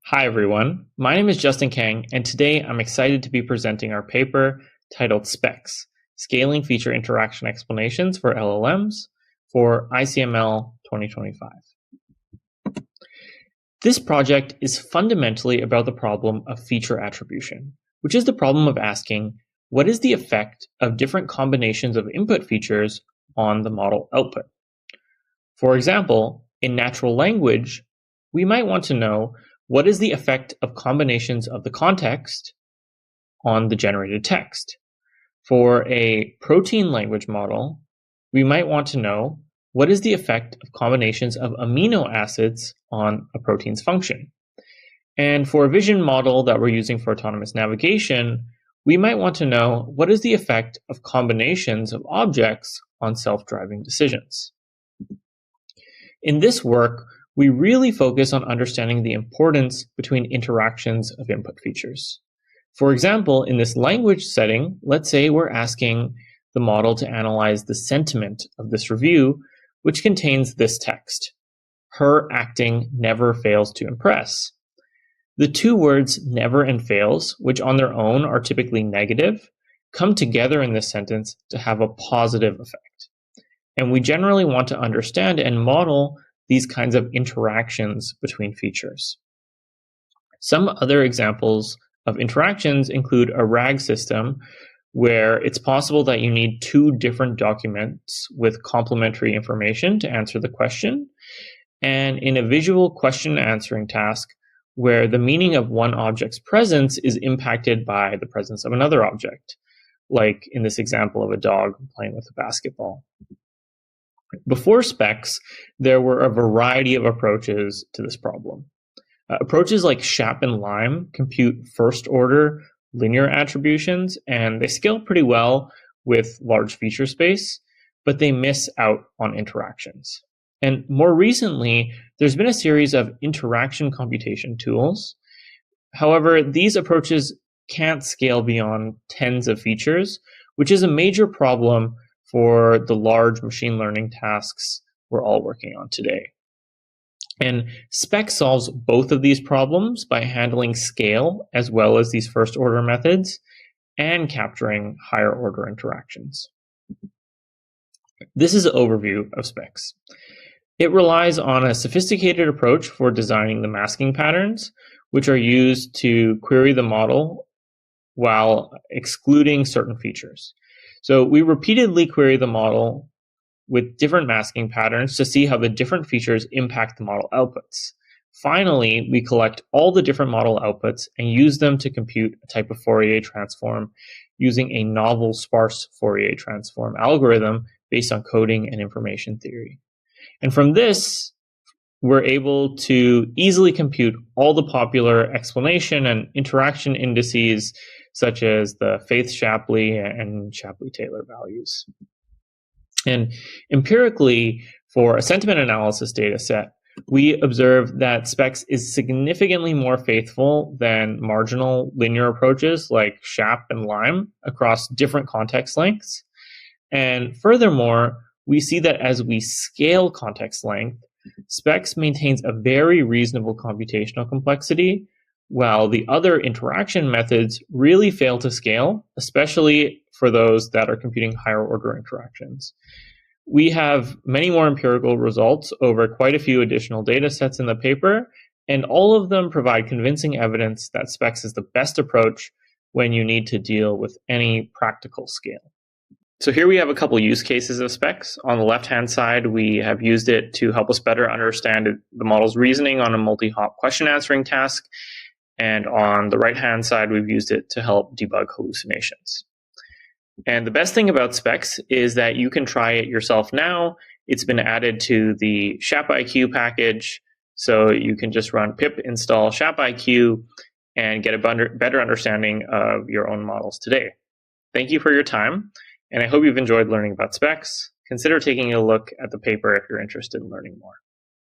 Hi everyone, my name is Justin Kang, and today I'm excited to be presenting our paper titled SPEX, Scaling Feature Interaction Explanations for LLMs for ICML 2025. This project is fundamentally about the problem of feature attribution, which is the problem of asking, what is the effect of different combinations of input features on the model output? For example, in natural language, we might want to know what is the effect of combinations of the context on the generated text. For a protein language model, we might want to know what is the effect of combinations of amino acids on a protein's function. And for a vision model that we're using for autonomous navigation, we might want to know what is the effect of combinations of objects on self-driving decisions. In this work, we really focus on understanding the importance between interactions of input features. For example, in this language setting, let's say we're asking the model to analyze the sentiment of this review, which contains this text: "Her acting never fails to impress." The two words never and fails, which on their own are typically negative, come together in this sentence to have a positive effect. And we generally want to understand and model these kinds of interactions between features. Some other examples of interactions include a RAG system, where it's possible that you need two different documents with complementary information to answer the question, and in a visual question answering task, where the meaning of one object's presence is impacted by the presence of another object, like in this example of a dog playing with a basketball. Before SPEX, there were a variety of approaches to this problem. Approaches like SHAP and LIME compute first-order linear attributions, and they scale pretty well with large feature space, but they miss out on interactions. And more recently, there's been a series of interaction computation tools. However, these approaches can't scale beyond tens of features, which is a major problem for the large machine learning tasks we're all working on today. And SPEX solves both of these problems by handling scale as well as these first order methods and capturing higher order interactions. This is an overview of SPEX. It relies on a sophisticated approach for designing the masking patterns, which are used to query the model while excluding certain features. So we repeatedly query the model with different masking patterns to see how the different features impact the model outputs. Finally, we collect all the different model outputs and use them to compute a type of Fourier transform using a novel sparse Fourier transform algorithm based on coding and information theory. And from this, we're able to easily compute all the popular explanation and interaction indices, such as the Faith-Shapley and Shapley-Taylor values. And empirically, for a sentiment analysis data set, we observe that SPEX is significantly more faithful than marginal linear approaches like SHAP and LIME across different context lengths. And furthermore, we see that as we scale context length, SPEX maintains a very reasonable computational complexity, while the other interaction methods really fail to scale, especially for those that are computing higher order interactions. We have many more empirical results over quite a few additional data sets in the paper, and all of them provide convincing evidence that SPEX is the best approach when you need to deal with any practical scale. So here we have a couple use cases of SPEX. On the left-hand side, we have used it to help us better understand the model's reasoning on a multi-hop question answering task. And on the right-hand side, we've used it to help debug hallucinations. And the best thing about SPEX is that you can try it yourself now. It's been added to the ShapIQ package, so you can just run pip install ShapIQ and get a better understanding of your own models today. Thank you for your time, and I hope you've enjoyed learning about SPEX. Consider taking a look at the paper if you're interested in learning more.